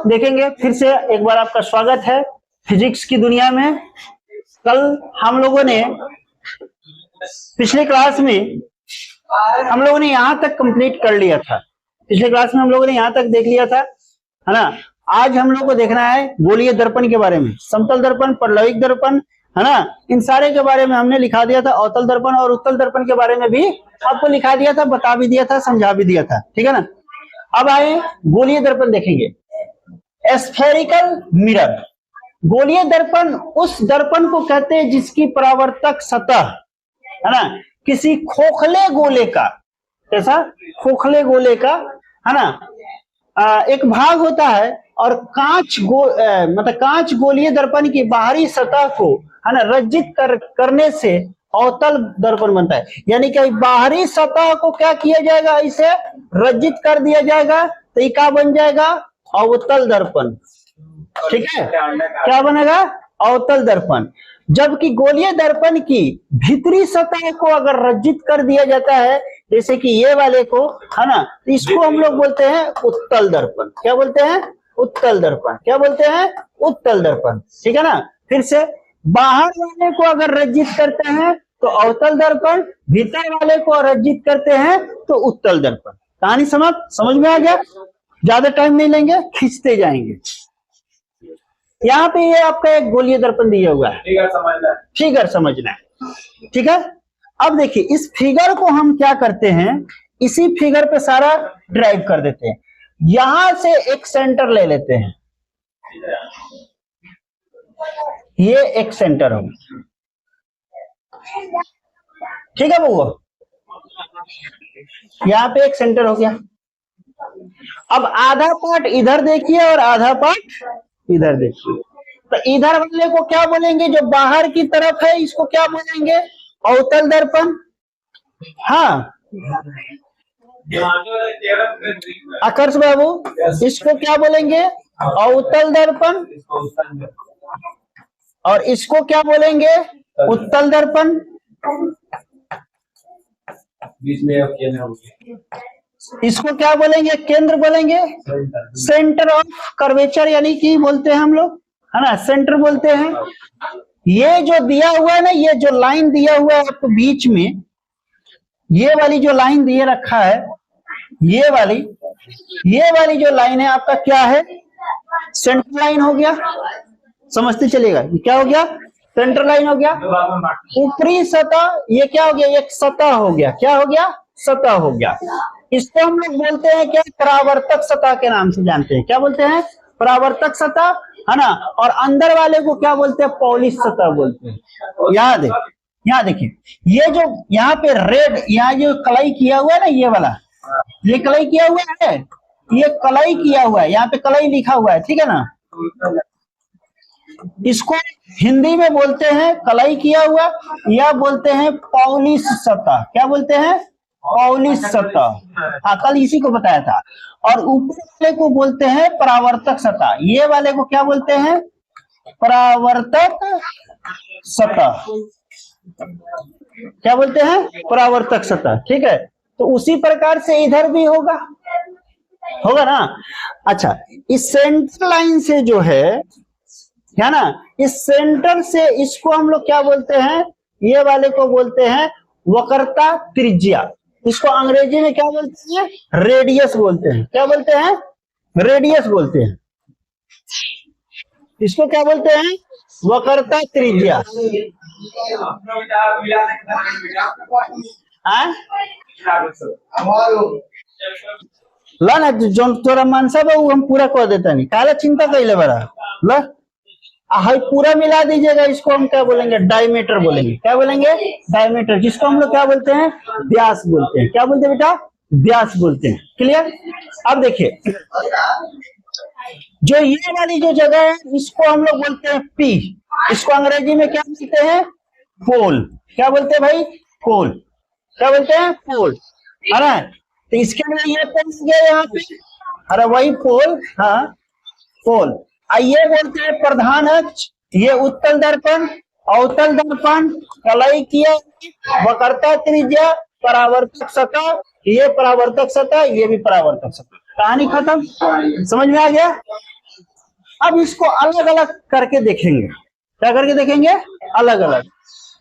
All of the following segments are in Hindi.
देखेंगे फिर से एक बार आपका स्वागत है फिजिक्स की दुनिया में। कल हम लोगों ने पिछले क्लास में हम लोगों ने यहाँ तक कंप्लीट कर लिया था। पिछले क्लास में हम लोगों ने यहाँ तक देख लिया था, है ना। आज हम लोग को देखना है गोलीय दर्पण के बारे में, समतल दर्पण, परलौकिक दर्पण, है ना। इन सारे के बारे में हमने लिखा दिया था। अवतल दर्पण और उत्तल दर्पण के बारे में भी आपको लिखा दिया था, बता भी दिया था, समझा भी दिया था, ठीक है ना। अब आए गोलीय दर्पण देखेंगे। स्फेरिकल मिरर, गोलीय दर्पण उस दर्पण को कहते हैं जिसकी परावर्तक सतह, है ना, किसी खोखले गोले का, ऐसा खोखले गोले का, है ना, एक भाग होता है। और मतलब कांच गोलीय दर्पण की बाहरी सतह को, है ना, रज्जित करने से अवतल दर्पण बनता है। यानी कि बाहरी सतह को क्या किया जाएगा, इसे रज्जित कर दिया जाएगा तो ये क्या बन जाएगा, अवतल दर्पण, ठीक है। क्या बनेगा, अवतल दर्पण। जबकि गोलीय दर्पण की भीतरी सतह को अगर रज्जित कर दिया जाता है, जैसे कि ये वाले को, है ना, तो इसको हम लोग बोलते हैं उत्तल दर्पण। क्या बोलते हैं, उत्तल दर्पण। क्या बोलते हैं, उत्तल दर्पण, ठीक है ना। फिर से बाहर वाले को अगर रज्जित करते हैं तो अवतल दर्पण, भीतर वाले को रज्जित करते हैं तो उत्तल दर्पण। कहानी समझ में आ गया। ज्यादा टाइम नहीं लेंगे, खींचते जाएंगे। यहाँ पे ये आपका एक गोलीय दर्पण दिया हुआ है, फिगर समझना है, ठीक है। अब देखिए इस फिगर को हम क्या करते हैं, इसी फिगर पे सारा ड्राइव कर देते हैं। यहां से एक सेंटर ले लेते हैं, ये एक सेंटर होगा, ठीक है बउआ। यहाँ पे एक सेंटर हो गया। अब आधा पार्ट इधर देखिए और आधा पार्ट इधर देखिए। तो इधर वाले को क्या बोलेंगे, जो बाहर की तरफ है इसको क्या बोलेंगे, अवतल दर्पण। हाँ आकर्ष बाबू, इसको क्या बोलेंगे, अवतल दर्पण। और इसको क्या बोलेंगे, उत्तल दर्पण। इसको क्या बोलेंगे, केंद्र बोलेंगे, सेंटर ऑफ कर्वेचर, यानी कि बोलते हैं हम लोग, है ना, सेंटर बोलते हैं। ये जो दिया हुआ है ना, ये जो लाइन दिया हुआ है आपको बीच में, ये वाली जो लाइन दिए रखा है, ये वाली जो लाइन है आपका क्या है, सेंटर लाइन हो गया। समझते चलेगा, ये क्या हो गया, सेंटर लाइन हो गया। ऊपरी सतह, ये क्या हो गया, एक सतह हो गया। क्या हो गया, सतह हो गया। इसको हम लोग बोलते हैं क्या, परावर्तक सतह के नाम से जानते हैं। क्या बोलते हैं, परावर्तक सतह, है ना। और अंदर वाले को क्या बोलते हैं, पॉलिश सतह बोलते हैं। यहाँ देखिए, ये जो यहाँ पे रेड, यहाँ जो कलाई किया हुआ है ना, ये वाला, ये कलाई किया हुआ है, ये कलाई किया हुआ है, यहाँ पे कलाई लिखा हुआ है, ठीक है ना। इसको हिंदी में बोलते हैं कलाई किया हुआ, या बोलते हैं पॉलिश सतह। क्या बोलते हैं, पॉलिश सतह। हाँ कल इसी को बताया था। और ऊपर वाले को बोलते हैं परावर्तक सतह। ये वाले को क्या बोलते हैं, परावर्तक सतह। क्या बोलते हैं, परावर्तक सतह, ठीक है। तो उसी प्रकार से इधर भी होगा ना। अच्छा, इस सेंटर लाइन से जो है ना, इस सेंटर से इसको हम लोग क्या बोलते हैं, ये वाले को बोलते हैं वक्रता त्रिज्या। इसको अंग्रेजी में क्या बोलते हैं, रेडियस बोलते हैं। क्या बोलते हैं, रेडियस बोलते हैं। इसको क्या बोलते हैं, वक्रता त्रिज्या। ला ना जो तोरा मनसा बा हम पूरा कर देता नहीं, काला चिंता कैले बड़ा ला, हाई पूरा मिला दीजिएगा। इसको हम क्या बोलेंगे, डायमीटर बोलेंगे। क्या बोलेंगे, डायमीटर, जिसको हम लोग क्या बोलते हैं, व्यास बोलते हैं। क्या बोलते हैं बेटा, व्यास बोलते हैं। क्लियर। अब देखिए जो ये वाली जो जगह है, इसको हम लोग बोलते हैं पी। इसको अंग्रेजी में क्या बोलते हैं, पोल। क्या बोलते हैं भाई, पोल। क्या बोलते हैं, पोल, है ना। तो इसके लिए ये पोल गया यहाँ पे, अरे वही पोल, हाँ पोल। ये बोलते हैं प्रधान अक्ष, ये उत्तल दर्पण, अवतल दर्पण, कलाई किया, वक्रता त्रिज्या, परावर्तक सतह, ये परावर्तक सतह, ये भी परावर्तक सतह। कहानी खत्म, समझ में आ गया। अब इसको अलग अलग करके देखेंगे। क्या करके देखेंगे? अलग अलग।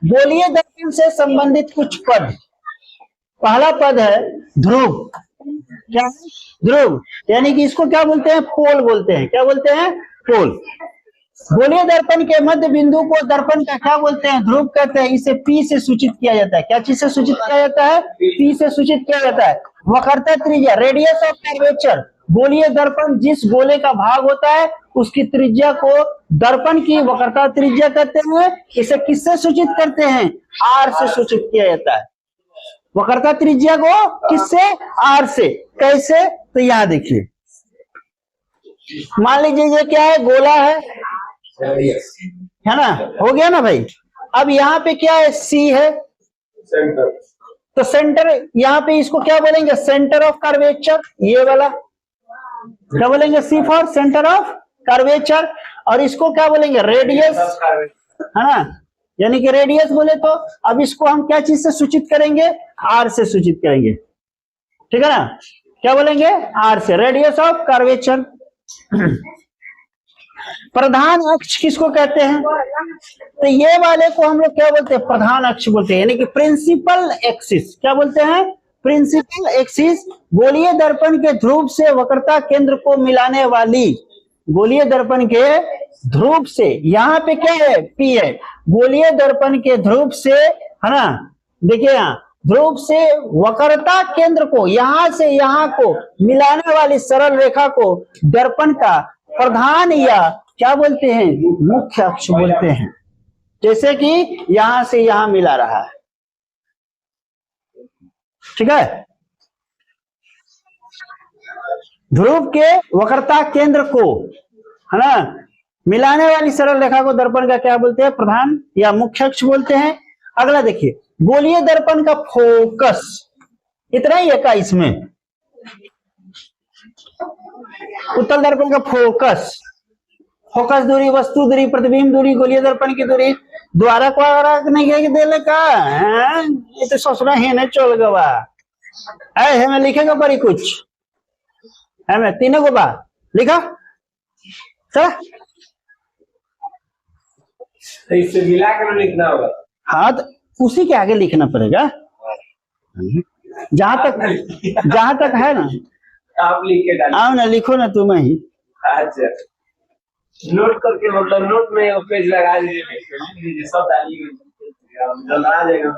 गोलीय दर्पण से संबंधित कुछ पद। पहला पद है ध्रुव। क्या है? ध्रुव, यानी कि इसको क्या बोलते हैं? पोल बोलते हैं। क्या बोलते हैं? पोल। गोलीय दर्पण के मध्य बिंदु को दर्पण का क्या बोलते हैं? ध्रुव कहते हैं। इसे पी से सूचित किया जाता है। क्या चीज से सूचित किया जाता है? पी से सूचित किया जाता है। वक्रता त्रिज्या, रेडियस ऑफ कर्वेचर। गोलीय दर्पण जिस गोले का भाग होता है उसकी त्रिज्या को दर्पण की वक्रता त्रिज्या कहते हैं। इसे किससे सूचित करते हैं? आर से सूचित किया जाता है। वक्रता त्रिज्या को किससे? आर से। कैसे? तो यहां देखिए, मान लीजिए ये क्या है? गोला है ना? हो गया ना भाई। अब यहाँ पे क्या है? सी है, सेंटर। तो सेंटर, यहाँ पे इसको क्या बोलेंगे? Centre of curvature. ये वाला क्या बोलेंगे? सी फॉर सेंटर ऑफ कर्वेचर। और इसको क्या बोलेंगे? रेडियस, है ना? यानी कि रेडियस बोले तो अब इसको हम क्या चीज से सूचित करेंगे? आर से सूचित करेंगे। ठीक है ना? क्या बोलेंगे? आर से, रेडियस ऑफ कर्वेचर। प्रधान अक्ष किसको कहते हैं? तो ये वाले को हम लोग क्या बोलते हैं? प्रधान अक्ष बोलते हैं, यानी कि प्रिंसिपल एक्सिस। क्या बोलते हैं? Principal axis. गोलीय दर्पण के ध्रुव से वक्रता केंद्र को मिलाने वाली, गोलीय दर्पण के ध्रुव से, यहाँ पे क्या है? पी है। गोलीय दर्पण के ध्रुव से, है ना? देखिए यहाँ ध्रुव से वक्रता केंद्र को, यहां से यहां को मिलाने वाली सरल रेखा को दर्पण का प्रधान या क्या बोलते हैं? मुख्य अक्ष बोलते हैं। जैसे कि यहां से यहां मिला रहा है। ठीक है? ध्रुव के वक्रता केंद्र को, है ना, मिलाने वाली सरल रेखा को दर्पण का क्या बोलते हैं? प्रधान या मुख्य अक्ष बोलते हैं। अगला देखिए, गोलीय दर्पण का फोकस। इतना ही है का इसमें? उत्तल दर्पण का फोकस, फोकस दूरी, वस्तु दूरी, प्रतिबिंब दूरी, गोलीय दर्पण की दूरी, द्वारा को नहीं देले का है? ये तो ससुरा है ना, चल गवा है मैं लिखेगा बड़ी कुछ है, मैं तीनों को बा लिखा चला, तो इससे मिला कर लिखना होगा। हाँ तो उसी के आगे लिखना पड़ेगा जहां तक है ना। आप लिख के डालिए। आओ ना, लिखो ना तुम ही। अच्छा, नोट करके, मतलब नोट में पेज लगा दीजिए, सब डालिए, जल्द आ जाएगा।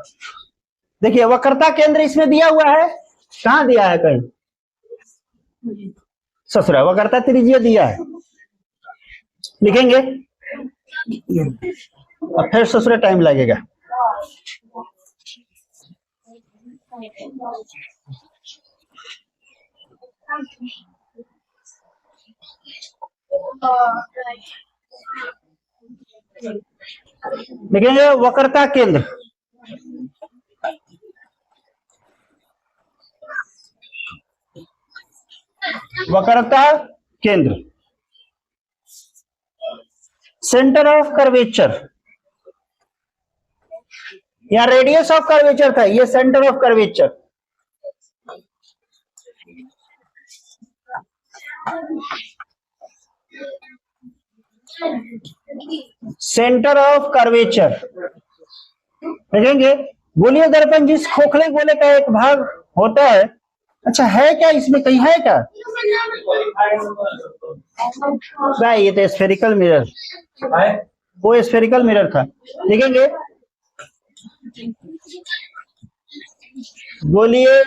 देखिए वक्रता केंद्र इसमें दिया हुआ है। कहाँ दिया है? कहीं ससुरा वक्रता त्रिज्या दिया है, लिखेंगे। अब फिर ससुरा टाइम लगेगा। लिखेंगे वक्रता केंद्र, वक्रता केंद्र, सेंटर ऑफ कर्वेचर या रेडियस ऑफ कर्वेचर था, ये centre of curvature. Centre of curvature देखेंगे। गोलीय दर्पण जिस खोखले गोले का एक भाग होता है। अच्छा है क्या इसमें? कहीं है क्या? ये तो स्फेरिकल मिरर, वो स्फेरिकल मिरर था। देखेंगे गोलीय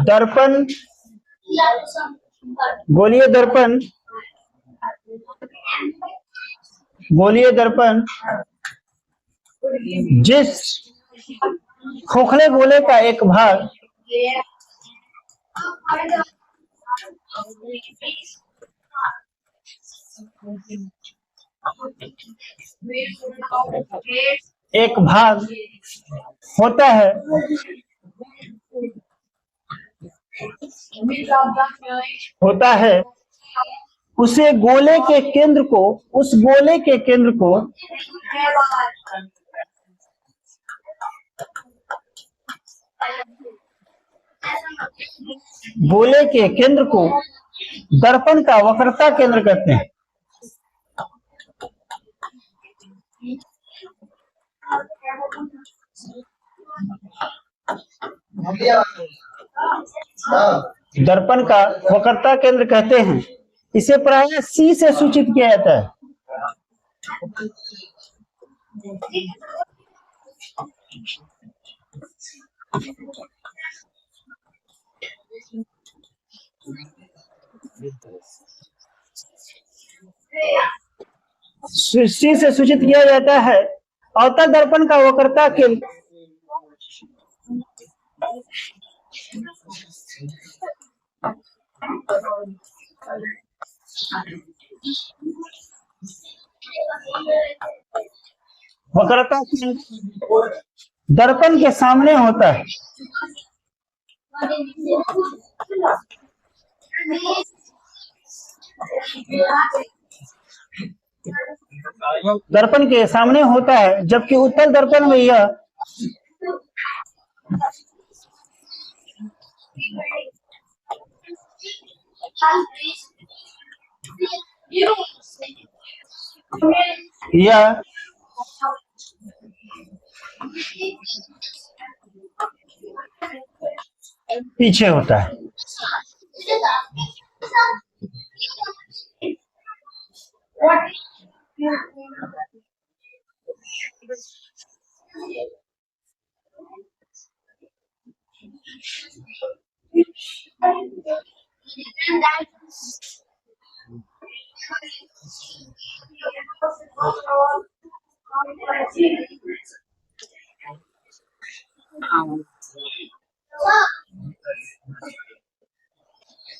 दर्पण, गोलीय दर्पण, गोलीय दर्पण जिस खोखले गोले का एक भाग होता है, उसे गोले के केंद्र को, उस गोले के केंद्र को गोले के केंद्र को दर्पण का वक्रता केंद्र कहते हैं। दर्पण का वक्रता केंद्र कहते हैं। इसे प्रायः सी से सूचित किया जाता है। सी से सूचित किया जाता है। अवतल दर्पण का वक्रता केंद्र वक्रता केंद्र दर्पण के सामने होता है। दर्पण के सामने होता है, जबकि उत्तल दर्पण में यह पीछे होता है।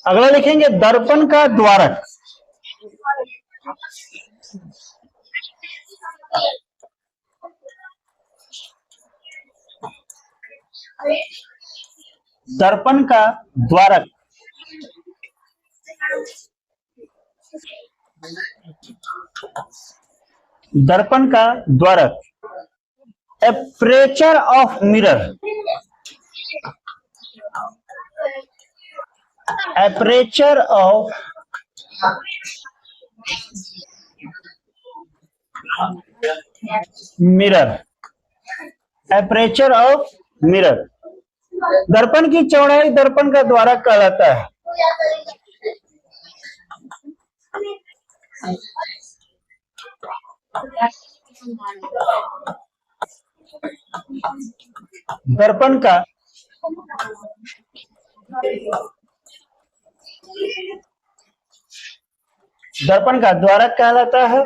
अगला लिखेंगे दर्पण का द्वारक। दर्पण का द्वारक दर्पण का द्वारक aperture of mirror. Aperture of mirror. Aperture of mirror. दर्पण की चौड़ाई दर्पण का द्वारक कहलाता है। दर्पण का द्वारक कहलाता है।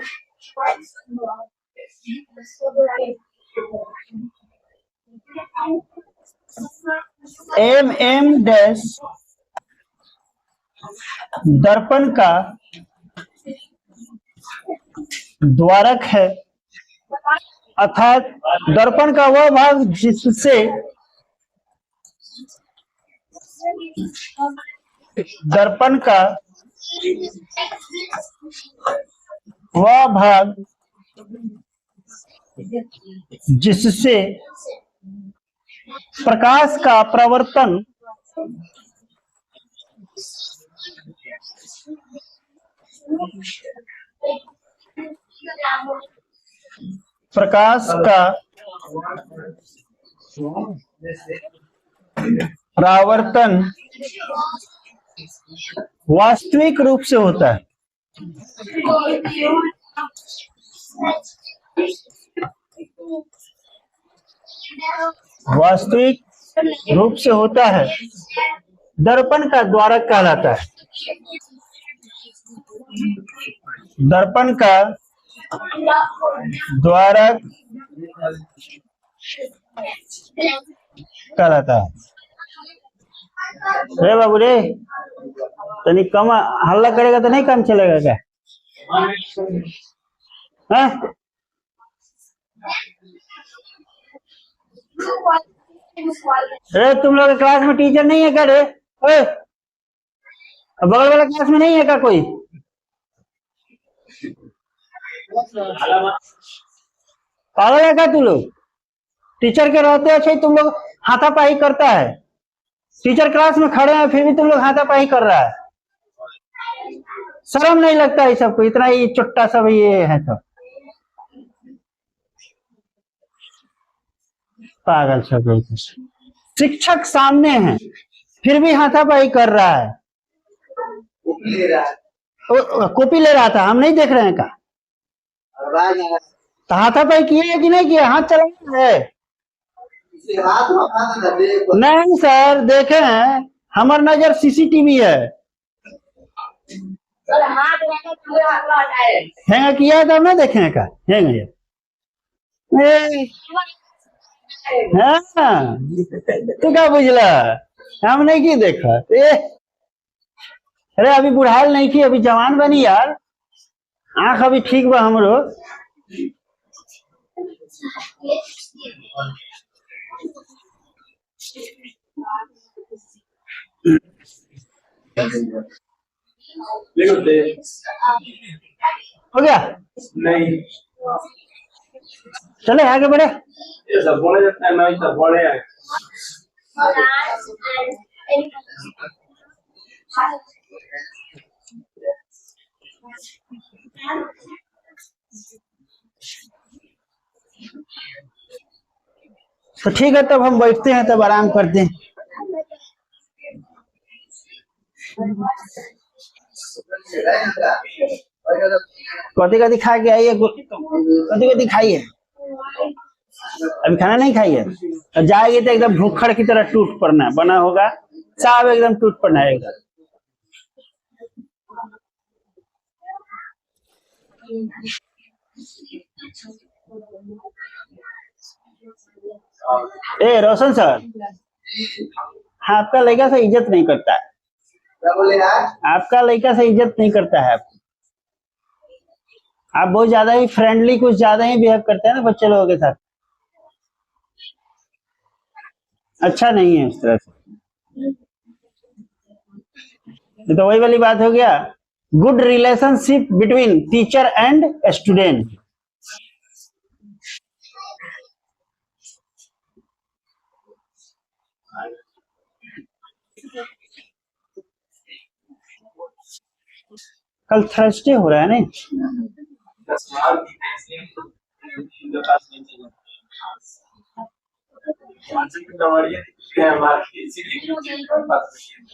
एम डैश दर्पण का द्वारक है, अर्थात दर्पण का वह भाग जिससे दर्पण का वह भाग जिससे प्रकाश का प्रवर्तन वास्तविक रूप से होता है। वास्तविक रूप से होता है, दर्पण का द्वारक कहलाता है। दर्पण का द्वारक कहलाता है। रे बाबू रे, तनी कम हल्ला करेगा तो नहीं काम चलेगा क्या? हाँ? अरे तुम लोग क्लास में टीचर नहीं है क्या रे? बगल वाला क्लास में नहीं है क्या कोई? पागल है क्या तू लोग? टीचर के रहते अच्छे तुम लोग हाथापाई करता है। टीचर क्लास में खड़े हैं फिर भी तुम लोग हाथापाई कर रहा है। शर्म नहीं लगता है सबको, इतना ही चुट्टा सब ये है सब पागल सब। शिक्षक सामने हैं फिर भी हाथापाई कर रहा है। ले रहा है, कॉपी ले रहा था, हम नहीं देख रहे हैं का? आवाज आ रहा है। तो हाथापाई किए कि नहीं किए? हाथ चला है? इसे हाथ उठा ना दे। नहीं सर, देखे हैं, हमार नजर सीसीटीवी है। सर हाथ रखा पूरे हाथ आ जाए। हैंगा किया है तब ना देखे हैं का? हैंगा ये हाँ, तू क्या बुझला? हम नहीं की देखा। अरे अभी बुढ़ाल नहीं की, अभी जवान बनी यार, आंख अभी ठीक बा हमरो। हो गया? नहीं, चले आगे बढ़े। ये सब बोले जाता है, नहीं सब बोले हैं। तो ठीक है, तब हम बैठते हैं, तब आराम करते हैं। कथी कथी खा के आइए, कथी कथी खाइए? अभी खाना नहीं खाइए? और जाएगी तो एकदम भूखड़ की तरह टूट पड़ना बना होगा, साहब एकदम टूट पड़ना है एकदम। ए रोशन सर, आपका लड़का से इज्जत नहीं करता है। क्या बोले यार? आपका लड़का से इज्जत नहीं करता है। आप बहुत ज्यादा ही फ्रेंडली, कुछ ज्यादा ही बिहेव करते हैं ना बच्चे लोगों के साथ। अच्छा नहीं है इस तरह से। ये तो वही वाली बात हो गया, good relationship between teacher and student. कल थर्सडे हो रहा है नहीं?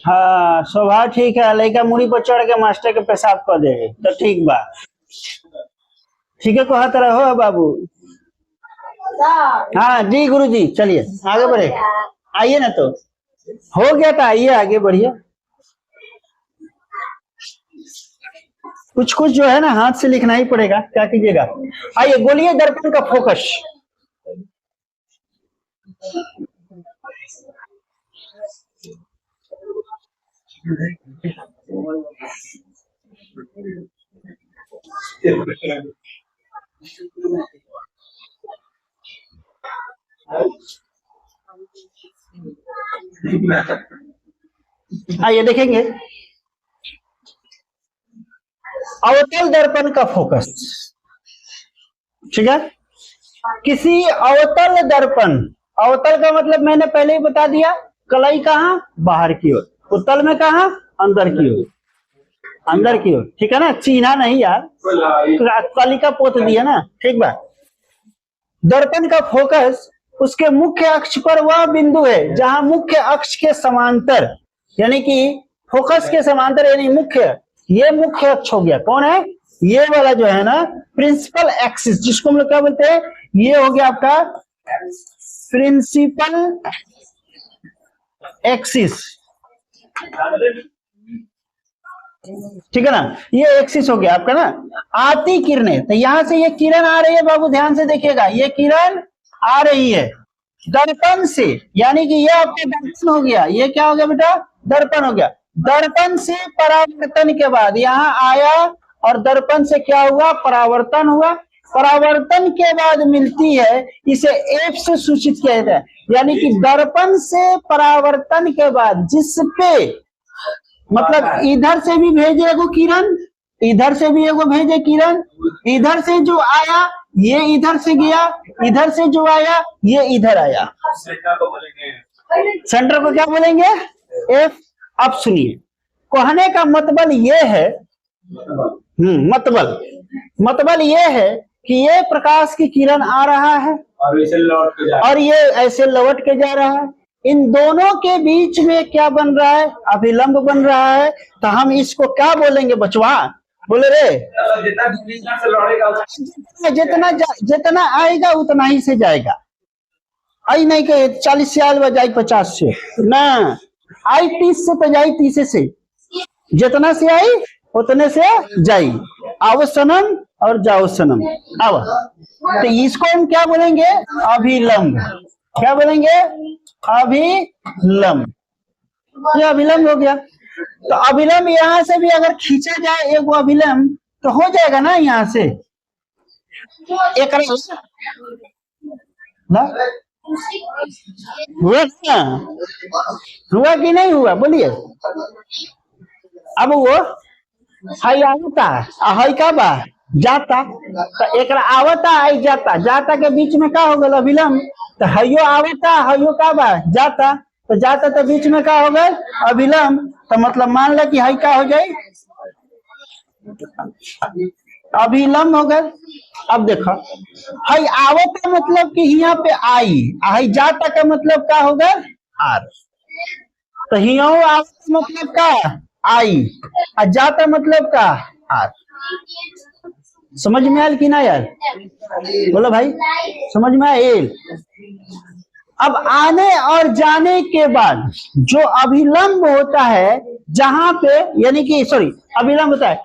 हाँ, स्वभाव ठीक है, लड़का मुड़ी पर चढ़ के मास्टर के पेशाब कर दे तो ठीक बा। ठीक है, कहा तरह हो बाबू। हाँ जी गुरु जी, चलिए आगे बढ़े। आइए ना, तो हो गया तो आइए आगे बढ़िए। कुछ कुछ जो है ना हाथ से लिखना ही पड़ेगा, क्या कीजिएगा। आइए बोलिए, दर्पण का फोकस। आइए देखेंगे, अवतल दर्पण का फोकस। ठीक है, किसी अवतल दर्पण, अवतल का मतलब मैंने पहले ही बता दिया, कलाई कहाँ? बाहर की ओर, उत्तल में कहाँ? अंदर की ओर, अंदर की ओर। ठीक है ना, चीन्हा नहीं यार, कालिका पोत दिया ना। ठीक बा। दर्पण का फोकस उसके मुख्य अक्ष पर वह बिंदु है जहां मुख्य अक्ष के समांतर, यानी कि फोकस के समांतर, यानी मुख्य, ये मुख्य अक्ष हो गया। कौन है? ये वाला जो है ना, प्रिंसिपल एक्सिस, जिसको हम लोग क्या बोलते हैं, ये हो गया आपका प्रिंसिपल एक्सिस। ठीक है ना, ये एक्सिस हो गया आपका ना। आती किरणें, तो यहां से ये किरण आ रही है बाबू, ध्यान से देखिएगा, ये किरण आ रही है दर्पण से, यानी कि ये आपके दर्पण हो गया। ये क्या हो गया बेटा? दर्पण हो गया। दर्पण से परावर्तन के बाद यहाँ आया, और दर्पण से क्या हुआ? परावर्तन हुआ। परावर्तन के बाद मिलती है, इसे एफ से सूचित किया जाता है। यानी कि दर्पण से परावर्तन के बाद जिसपे, मतलब इधर से भी भेजे एगो किरण, इधर से भी एगो भेजे किरण, इधर से जो आया ये इधर से गया, इधर से जो आया ये इधर आया। सेंटर को क्या बोलेंगे? एफ। अब सुनिए, कहने का मतलब ये है मतबल। मतबल ये है कि ये प्रकाश की किरण आ रहा है और इसे लौट के जा और ये ऐसे लौट के जा रहा है। इन दोनों के बीच में क्या बन रहा है? अभिलंब बन रहा है। तो हम इसको क्या बोलेंगे बचवा? बोले रे, जितना दूरी से लौटेगा जितना आएगा उतना ही से जाएगा। आई नहीं कि 40 से आल जाए 50 से ना, आई 30 से तो जाई 30 से, जितना से आई उतने से जाई। आओ सनम और जाओ सनम। अब तो इसको हम क्या बोलेंगे? अभिलंब। क्या बोलेंगे? अभिलंब। ये अभिलंब हो गया। तो अभिलंब यहां से भी अगर खींचा जाए एक अभिलंब तो हो जाएगा ना यहां से एक ना? हुआ ना? हुआ कि नहीं हुआ? बोलिए। अब वो हाई आवता हाई का बा जाता, तो एक आवता आई जाता, जाता के बीच में क्या हो गया? अभिलंब। तो हयो आवता हयो का बा जाता, तो जाता तो बीच में क्या हो गए? अभिलंब। तो मतलब मान लो कि हाई का हो जाए अभिलंब हो गए। अब देखो हाई आवत का मतलब कि यहाँ पे आई, हाई जाता का मतलब क्या होगा? आर। तो हियो आवत का मतलब का आई, और जाता मतलब का आर। समझ में आयल कि ना यार? बोलो भाई, समझ में आयल? अब आने और जाने के बाद जो अभिलंब होता है जहां पे, यानी कि सॉरी अभिलंब होता है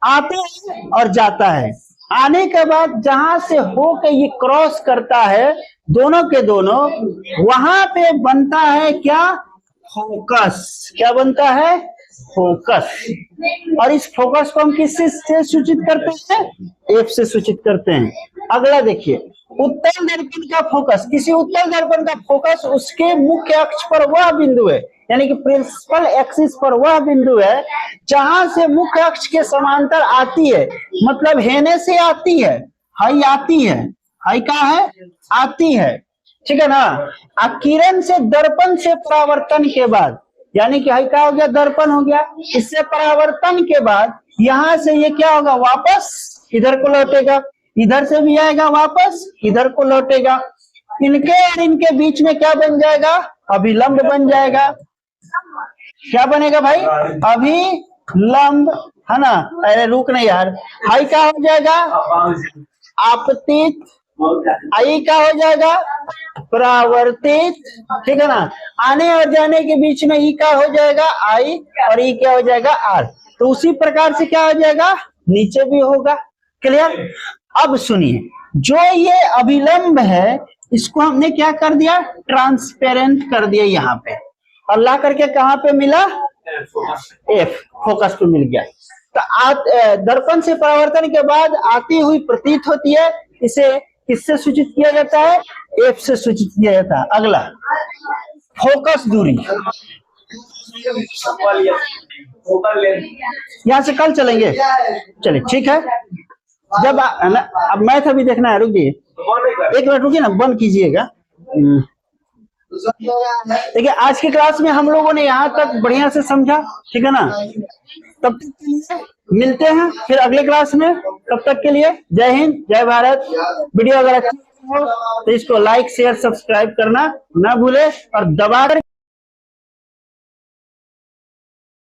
आते है और जाता है, आने के बाद जहां से होके ये क्रॉस करता है दोनों के दोनों, वहां पे बनता है क्या? फोकस। क्या बनता है? फोकस। और इस फोकस को हम किससे सूचित करते हैं? एफ से सूचित करते हैं। अगला देखिए, उत्तल दर्पण का फोकस। किसी उत्तल दर्पण का फोकस उसके मुख्य अक्ष पर वह बिंदु है, यानी कि प्रिंसिपल एक्सिस पर वह बिंदु है जहां से मुख्य अक्ष के समांतर आती है। मतलब हेने से आती है, हाई आती है, हाई का है आती है, ठीक है ना? किरण से दर्पण से परावर्तन के बाद, यानी कि हाई का हो गया? दर्पण हो गया। इससे परावर्तन के बाद यहां से ये क्या होगा? वापस इधर को लौटेगा, इधर से भी आएगा वापस इधर को लौटेगा। इनके और इनके बीच में क्या बन जाएगा? अभिलंब बन जाएगा। क्या बनेगा भाई? अभिलंब, है ना? अरे रुक नहीं यार, हाई का हो जाएगा आपतित, आई का हो जाएगा परावर्तित, ठीक है ना? आने और जाने के बीच में ई का हो जाएगा आई, और ई क्या हो जाएगा? आर। तो उसी प्रकार से क्या हो जाएगा? नीचे भी होगा। क्लियर? अब सुनिए, जो ये अभिलंब है इसको हमने क्या कर दिया? ट्रांसपेरेंट कर दिया यहाँ पे, और ला करके कहाँ पे मिला? एफ, फोकस पे मिल गया। तो दर्पण से परावर्तन के बाद आती हुई प्रतीत होती है, इसे किससे सूचित किया जाता है? एफ से सूचित किया जाता है। अगला फोकस दूरी, यहाँ से कल चलेंगे, चलिए ठीक है। जब अब मैथ अभी देखना है, रुकिए एक मिनट, रुकिए ना, बंद कीजिएगा। देखिए आज की क्लास में हम लोगों ने यहाँ तक बढ़िया से समझा, ठीक है ना? तब तक के लिए मिलते हैं फिर अगले क्लास में। तब तक के लिए जय हिंद, जय भारत। वीडियो अगर अच्छा हो तो इसको लाइक शेयर सब्सक्राइब करना ना भूले, और दबा कर